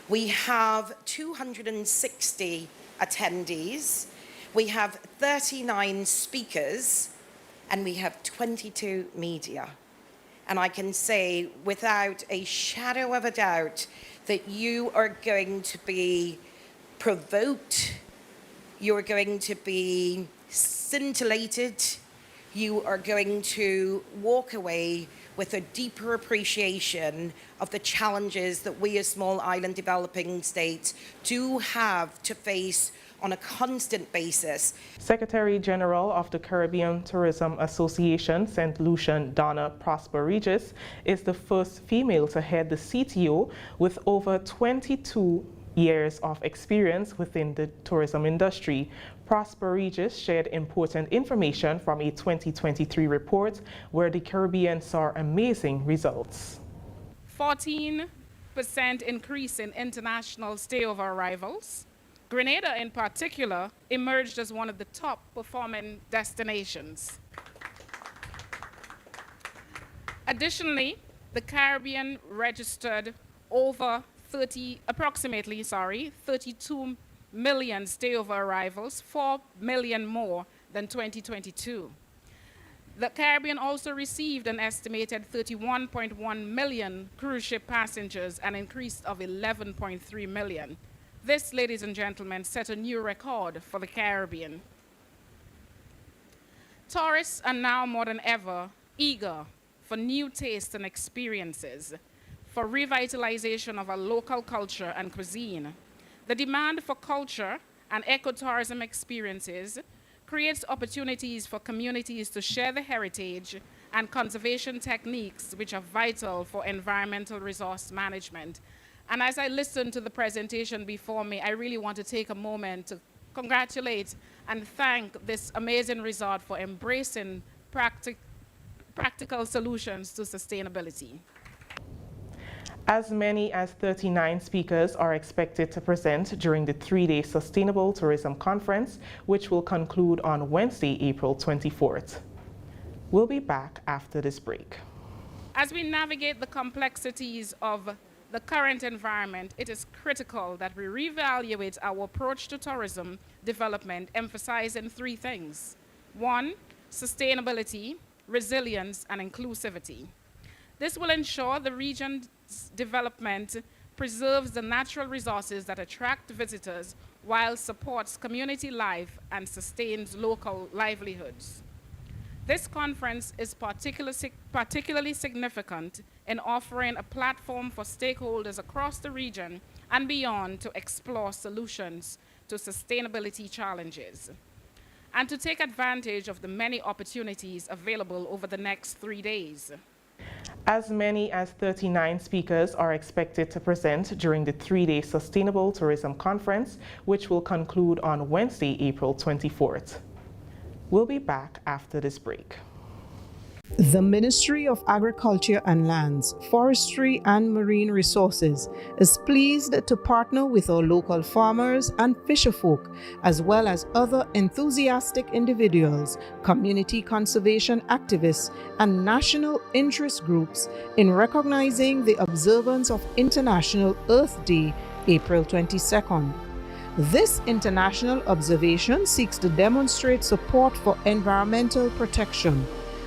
We have 260 attendees, we have 39 speakers, and we have 22 media. And I can say without a shadow of a doubt that you are going to be provoked, you're going to be scintillated, you are going to walk away with a deeper appreciation of the challenges that we as small island developing states do have to face on a constant basis. Secretary General of the Caribbean Tourism Association, St. Lucian, Donna Prosper Regis, is the first female to head the CTO with over 22 years of experience within the tourism industry. Prosper Regis shared important information from a 2023 report where the Caribbean saw amazing results. 14% increase in international stayover arrivals. Grenada in particular emerged as one of the top performing destinations. Additionally, the Caribbean registered approximately 32 million stayover arrivals, 4 million more than 2022. The Caribbean also received an estimated 31.1 million cruise ship passengers, an increase of 11.3 million. This, ladies and gentlemen, set a new record for the Caribbean. Tourists are now more than ever eager for new tastes and experiences, for revitalization of our local culture and cuisine. The demand for culture and ecotourism experiences creates opportunities for communities to share the heritage and conservation techniques which are vital for environmental resource management. And as I listen to the presentation before me, I really want to take a moment to congratulate and thank this amazing resort for embracing practical solutions to sustainability. As many as 39 speakers are expected to present during the 3-day Sustainable Tourism Conference, which will conclude on Wednesday, April 24th. We'll be back after this break. As we navigate the complexities of the current environment, it is critical that we reevaluate our approach to tourism development, emphasizing 3 things. 1, sustainability, resilience, and inclusivity. This will ensure the region's development preserves the natural resources that attract visitors while supports community life and sustains local livelihoods. This conference is particularly significant in offering a platform for stakeholders across the region and beyond to explore solutions to sustainability challenges and to take advantage of the many opportunities available over the next 3 days. As many as 39 speakers are expected to present during the 3-day Sustainable Tourism Conference, which will conclude on Wednesday, April 24th. We'll be back after this break. The Ministry of Agriculture and Lands, Forestry and Marine Resources is pleased to partner with our local farmers and fisherfolk, as well as other enthusiastic individuals, community conservation activists, and national interest groups in recognizing the observance of International Earth Day, April 22nd. This international observation seeks to demonstrate support for environmental protection,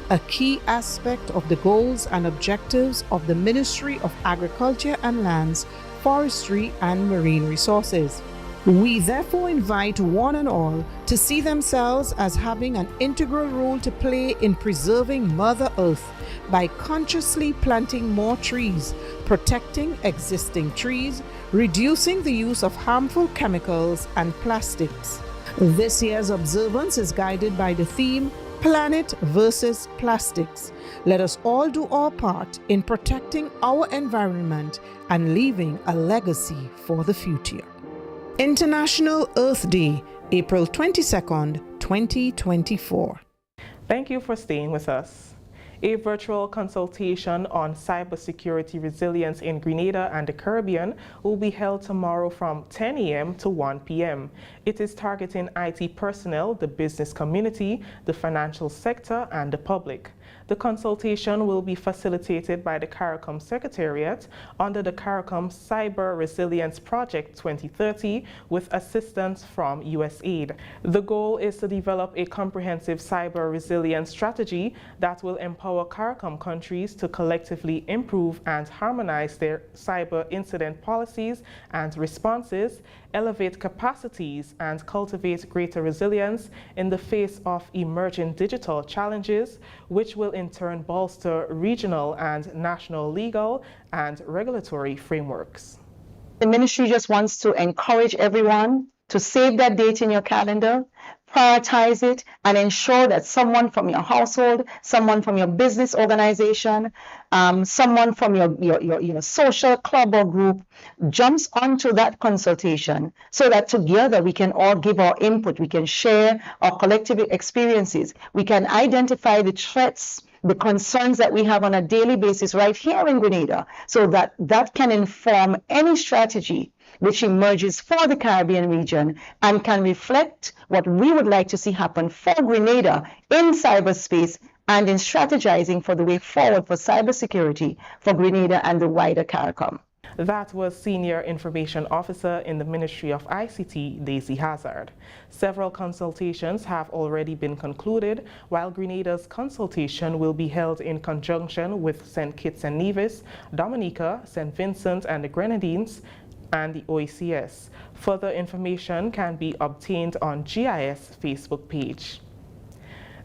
a key aspect of the goals and objectives of the Ministry of Agriculture and Lands, Forestry and Marine Resources. We therefore invite one and all to see themselves as having an integral role to play in preserving Mother Earth by consciously planting more trees, protecting existing trees, reducing the use of harmful chemicals and plastics. This year's observance is guided by the theme Planet versus Plastics. Let us all do our part in protecting our environment and leaving a legacy for the future. International Earth Day, April 22nd, 2024. Thank you for staying with us. A virtual consultation on cybersecurity resilience in Grenada and the Caribbean will be held tomorrow from 10 a.m. to 1 p.m. It is targeting IT personnel, the business community, the financial sector, and the public. The consultation will be facilitated by the CARICOM Secretariat under the CARICOM Cyber Resilience Project 2030 with assistance from USAID. The goal is to develop a comprehensive cyber resilience strategy that will empower CARICOM countries to collectively improve and harmonize their cyber incident policies and responses, elevate capacities, and cultivate greater resilience in the face of emerging digital challenges, which will in turn bolster regional and national legal and regulatory frameworks. The ministry just wants to encourage everyone to save that date in your calendar, prioritize it, and ensure that someone from your household, someone from your business organization, someone from your social club or group jumps onto that consultation so that together we can all give our input, we can share our collective experiences, we can identify the threats, the concerns that we have on a daily basis right here in Grenada, so that that can inform any strategy which emerges for the Caribbean region and can reflect what we would like to see happen for Grenada in cyberspace and in strategizing for the way forward for cybersecurity for Grenada and the wider CARICOM. That was Senior Information Officer in the Ministry of ICT, Daisy Hazard. Several consultations have already been concluded, while Grenada's consultation will be held in conjunction with St. Kitts and Nevis, Dominica, St. Vincent and the Grenadines, and the OECS. Further information can be obtained on GIS Facebook page.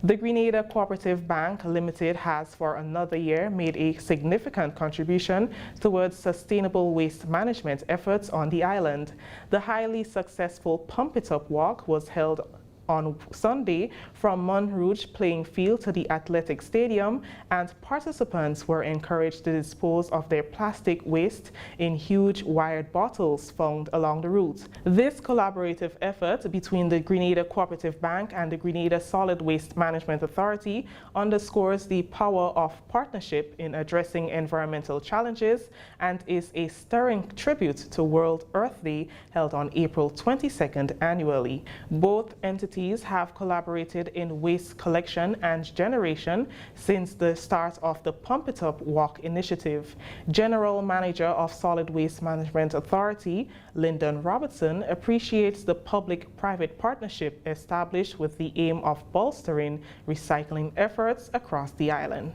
The Grenada Cooperative Bank Limited has for another year made a significant contribution towards sustainable waste management efforts on the island. The highly successful Pumpitup Walk was held on Sunday from Montrouge Playing Field to the Athletic Stadium, and participants were encouraged to dispose of their plastic waste in huge wired bottles found along the route. This collaborative effort between the Grenada Cooperative Bank and the Grenada Solid Waste Management Authority underscores the power of partnership in addressing environmental challenges and is a stirring tribute to World Earth Day held on April 22nd annually. Both entities have collaborated in waste collection and generation since the start of the Pumpitup Walk initiative. General Manager of Solid Waste Management Authority, Lyndon Robertson, appreciates the public-private partnership established with the aim of bolstering recycling efforts across the island.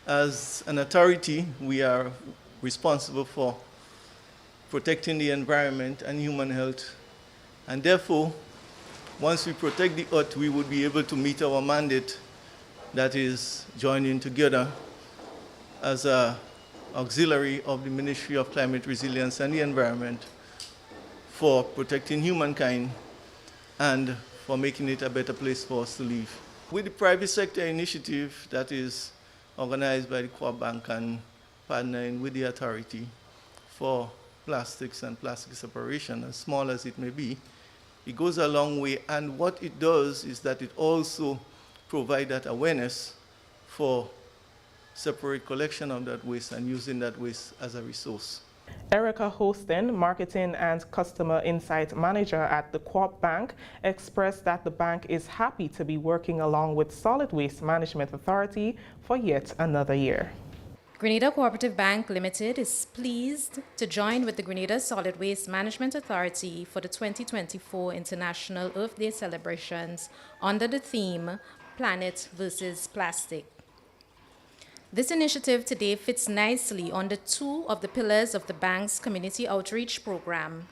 As an authority, we are responsible for protecting the environment and human health, and therefore once we protect the earth, we would be able to meet our mandate, that is joining together as an auxiliary of the Ministry of Climate Resilience and the Environment for protecting humankind and for making it a better place for us to live. With the private sector initiative that is organized by the Co-op Bank and partnering with the authority for plastics and plastic separation, as small as it may be. It goes a long way, and what it does is that it also provides that awareness for separate collection of that waste and using that waste as a resource. Erica Hostin, Marketing and Customer Insight Manager at the Co-op Bank, expressed that the bank is happy to be working along with Solid Waste Management Authority for yet another year. Grenada Cooperative Bank Limited is pleased to join with the Grenada Solid Waste Management Authority for the 2024 International Earth Day celebrations under the theme Planet versus Plastic. This initiative today fits nicely under two of the pillars of the bank's community outreach program,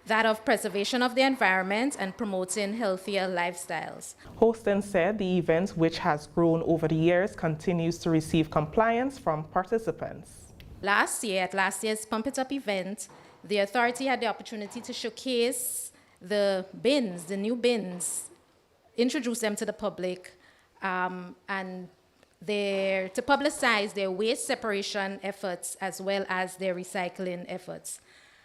that of preservation of the environment and promoting healthier lifestyles. Hostin said the event, which has grown over the years, continues to receive compliance from participants. Last year, at last year's Pumpitup event, the authority had the opportunity to showcase the bins, the new bins, introduce them to the public, and to publicize their waste separation efforts as well as their recycling efforts.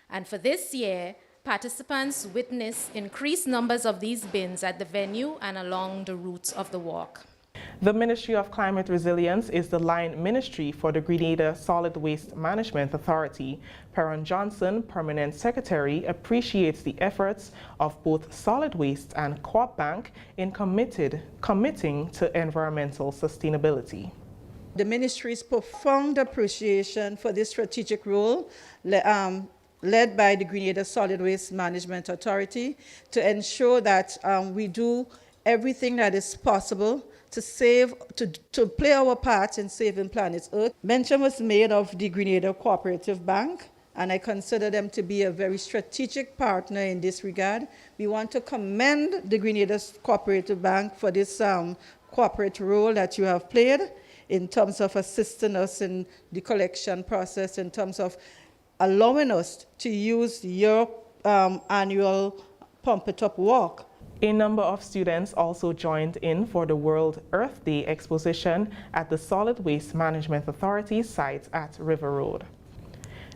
And for this year, participants witnessed increased numbers of these bins at the venue and along the routes of the walk. The Ministry of Climate Resilience is the line ministry for the Grenada Solid Waste Management Authority. Perron Johnson, Permanent Secretary, appreciates the efforts of both Solid Waste and Co-op Bank in committing to environmental sustainability. The ministry's profound appreciation for this strategic role led by the Grenada Solid Waste Management Authority to ensure that we do everything that is possible to play our part in saving planet Earth. Mention was made of the Grenada Cooperative Bank, and I consider them to be a very strategic partner in this regard. We want to commend the Grenada Cooperative Bank for this corporate role that you have played in terms of assisting us in the collection process, in terms of allowing us to use your annual Pumpitup Walk. A number of students also joined in for the World Earth Day exposition at the Solid Waste Management Authority site at River Road.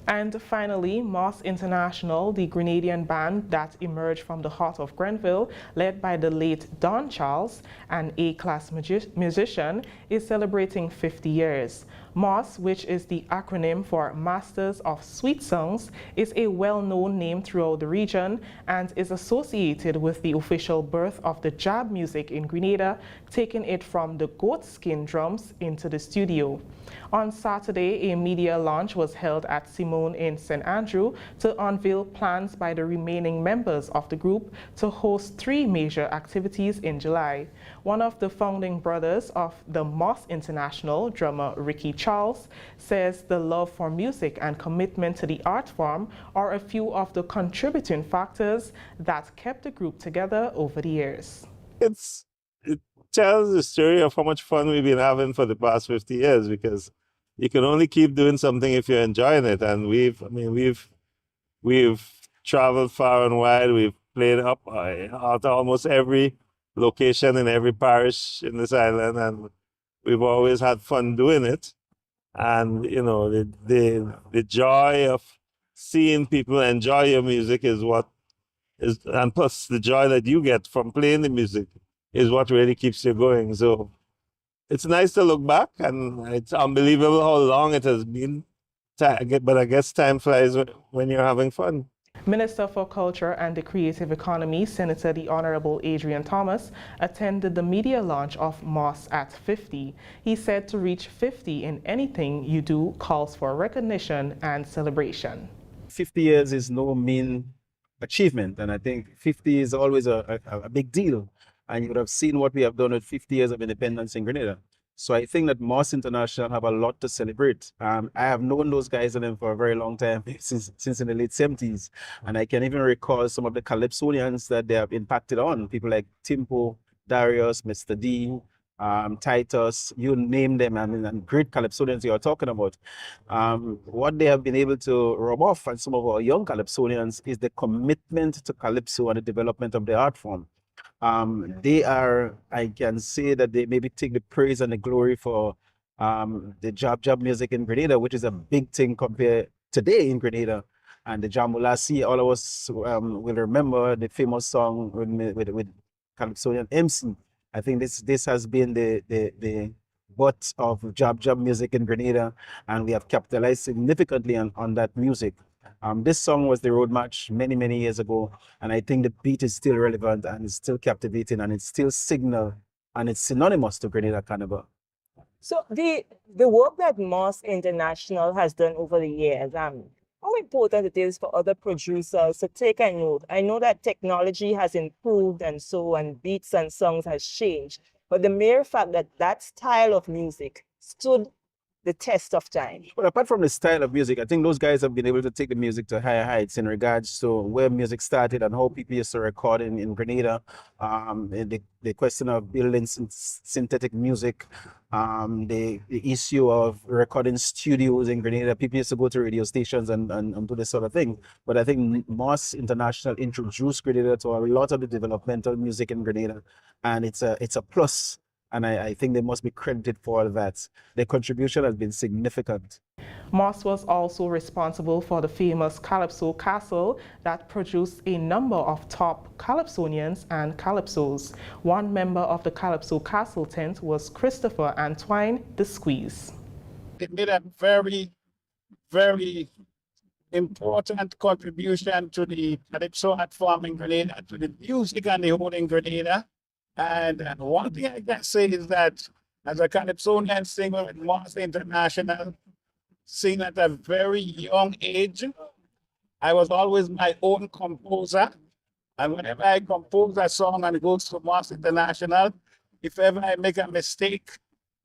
And finally, Moss International, the Grenadian band that emerged from the heart of Grenville, led by the late Don Charles, an A-class musician, is celebrating 50 years. Moss, which is the acronym for Masters of Sweet Songs, is a well-known name throughout the region and is associated with the official birth of the jab music in Grenada, taking it from the goat skin drums into the studio. On Saturday, a media launch was held at Simone in St. Andrew to unveil plans by the remaining members of the group to host 3 major activities in July. One of the founding brothers of the Moss International, drummer Ricky Charles, says the love for music and commitment to the art form are a few of the contributing factors that kept the group together over the years. It tells the story of how much fun we've been having for the past 50 years, because you can only keep doing something if you're enjoying it. And we've traveled far and wide. We've played up out almost every location in every parish in this island, and we've always had fun doing it. And you know, the joy of seeing people enjoy your music is what is, and plus the joy that you get from playing the music is what really keeps you going. So it's nice to look back, and it's unbelievable how long it has been. But I guess time flies when you're having fun. Minister for Culture and the Creative Economy, Senator the Honorable Adrian Thomas, attended the media launch of Moss at 50. He said to reach 50 in anything you do calls for recognition and celebration. 50 years is no mean achievement, and I think 50 is always a big deal. And you would have seen what we have done with 50 years of independence in Grenada. So I think that Moss International have a lot to celebrate. I have known those guys and them for a very long time, since in the late 70s. And I can even recall some of the Calypsonians that they have impacted on. People like Timpo, Darius, Mr. D, Titus, you name them, and great Calypsonians you are talking about. What they have been able to rub off on some of our young Calypsonians is the commitment to Calypso and the development of the art form. They are, I can say that they maybe take the praise and the glory for the job music in Grenada, which is a big thing compared today in Grenada. And the Jamulasi, all of us will remember the famous song with Calypsonian MC. I think this has been the butt of job music in Grenada, and we have capitalized significantly on that music. This song was the road march many years ago, and I think the beat is still relevant and it's still captivating and it's still signal and it's synonymous to Grenada Carnival. So the work that Moss International has done over the years, how important it is for other producers to take a note. I know that technology has improved and beats and songs has changed, but the mere fact that that style of music stood the test of time. But apart from the style of music, I think those guys have been able to take the music to higher heights in regards to where music started and how people used to record in Grenada. The question of building synthetic music, the issue of recording studios in Grenada. People used to go to radio stations and do this sort of thing. But I think Moss International introduced Grenada to a lot of the developmental music in Grenada, and it's a plus. And I think they must be credited for all that. Their contribution has been significant. Moss was also responsible for the famous Calypso Castle that produced a number of top Calypsonians and Calypsos. One member of the Calypso Castle tent was Christopher Antoine the Squeeze. They made a very, very important contribution to the Calypso art form in Grenada, to the music and the whole in Grenada. And one thing I can say is that as a Calypsonian singer with Moss International, sing at a very young age, I was always my own composer. And whenever I compose a song and it goes to Moss International, if ever I make a mistake,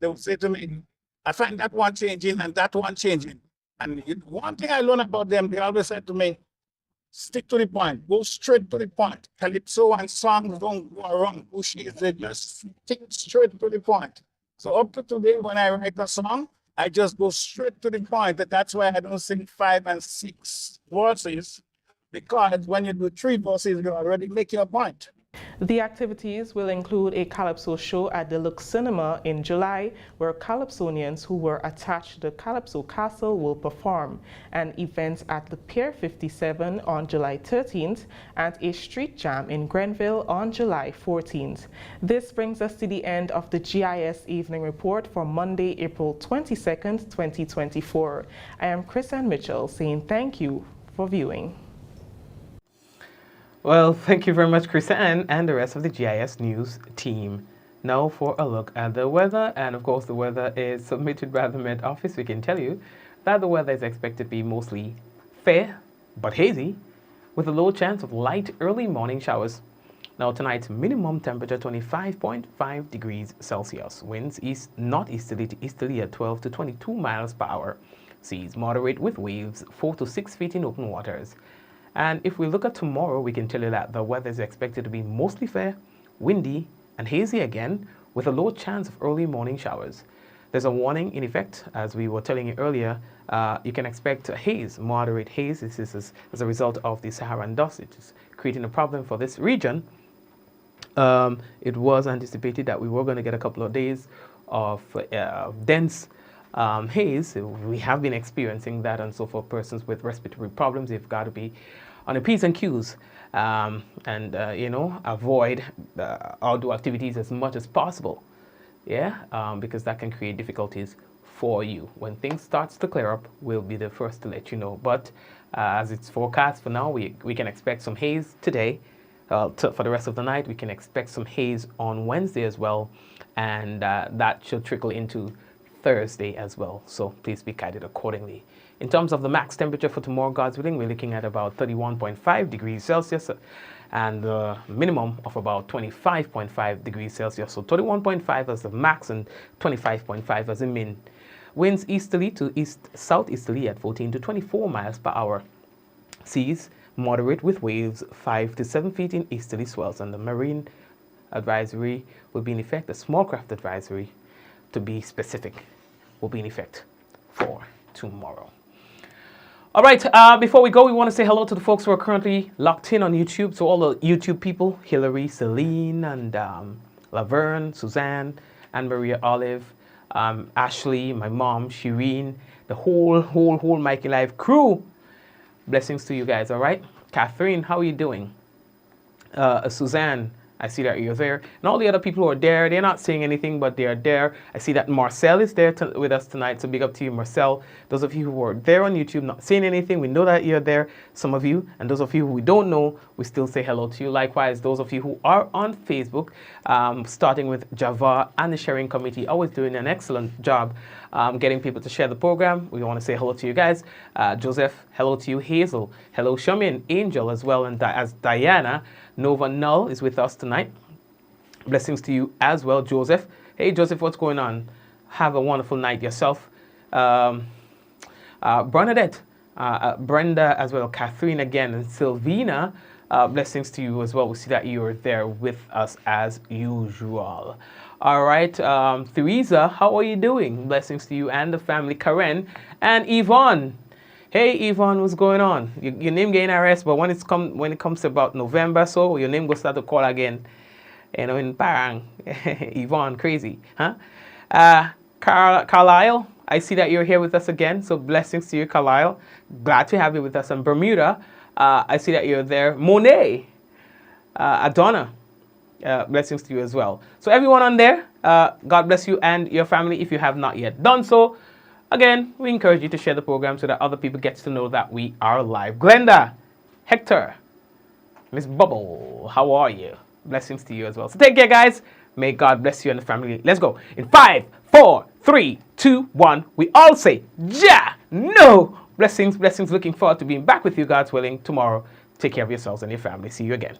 they will say to me, I find that one changing and that one changing. And one thing I learned about them, they always said to me, stick to the point, go straight to the point. Calypso and songs don't go around bushes, they just stick straight to the point. So up to today, when I write a song, I just go straight to the point. That's why I don't sing 5 and 6 verses, because when you do 3 verses, you already make your point. The activities will include a Calypso show at the Lux Cinema in July, where Calypsonians who were attached to the Calypso Castle will perform, and events at the Pier 57 on July 13th, and a street jam in Grenville on July 14th. This brings us to the end of the GIS Evening Report for Monday, April 22nd, 2024. I am Chris-Ann Mitchell saying thank you for viewing. Well, thank you very much, Chris-Ann, and the rest of the GIS News team. Now for a look at the weather, and of course the weather is submitted by the Met Office. We can tell you that the weather is expected to be mostly fair but hazy, with a low chance of light early morning showers. Now tonight's minimum temperature 25.5 degrees Celsius. Winds northeasterly to easterly at 12 to 22 miles per hour. Seas moderate with waves 4 to 6 feet in open waters. And if we look at tomorrow, we can tell you that the weather is expected to be mostly fair, windy, and hazy again, with a low chance of early morning showers. There's a warning in effect, as we were telling you earlier. You can expect haze, moderate haze. This is as a result of the Saharan dust. It is creating a problem for this region. It was anticipated that we were going to get a couple of days of dense haze. We have been experiencing that, and so for persons with respiratory problems, they've got to be on the P's and Q's avoid outdoor activities as much as possible. Because that can create difficulties for you. When things starts to clear up, we'll be the first to let you know. But as it's forecast for now, we can expect some haze today. For the rest of the night, we can expect some haze on Wednesday as well, and that should trickle into Thursday as well. So please be guided accordingly. In terms of the max temperature for tomorrow, God's willing, we're looking at about 31.5 degrees Celsius and the minimum of about 25.5 degrees Celsius. So 31.5 as the max and 25.5 as the min. Winds easterly to southeasterly at 14 to 24 miles per hour. Seas moderate with waves 5 to 7 feet in easterly swells, and the marine advisory will be in effect. The small craft advisory, to be specific, will be in effect for tomorrow. All right, before we go, we want to say hello to the folks who are currently locked in on YouTube. So all the YouTube people, Hillary, Celine, and Laverne, Suzanne, Anne Maria Olive, Ashley, my mom, Shireen, the whole Mikey Live crew. Blessings to you guys, all right? Catherine, how are you doing? Suzanne, I see that you're there. And all the other people who are there, they're not saying anything, but they are there. I see that Marcel is there with us tonight, so big up to you, Marcel. Those of you who are there on YouTube not saying anything, we know that you're there, some of you. And those of you who we don't know, we still say hello to you. Likewise, those of you who are on Facebook, starting with Java and the sharing committee, always doing an excellent job getting people to share the program. We want to say hello to you guys. Joseph, hello to you. Hazel, hello Shamin, Angel as well, and as Diana. Nova Null is with us tonight. Blessings to you as well, Joseph. Hey, Joseph, what's going on? Have a wonderful night yourself. Bernadette, Brenda as well, Catherine again, and Sylvina, blessings to you as well. We see that you're there with us as usual. All right, Theresa, how are you doing? Blessings to you and the family. Karen and Yvonne. Hey Yvonne, what's going on? Your name getting arrested, but when it comes to about November, so your name will start to call again. You know, in Parang. Yvonne, crazy, huh? Carlisle, I see that you're here with us again. So blessings to you, Carlisle. Glad to have you with us. And Bermuda, I see that you're there. Monet, Adonna, blessings to you as well. So everyone on there, God bless you and your family if you have not yet done so. Again, we encourage you to share the program so that other people get to know that we are live. Glenda, Hector, Miss Bubble, how are you? Blessings to you as well. So take care, guys. May God bless you and the family. Let's go. In 5, 4, 3, 2, 1, we all say, Ja! No! Blessings, blessings. Looking forward to being back with you, God's willing, tomorrow. Take care of yourselves and your family. See you again.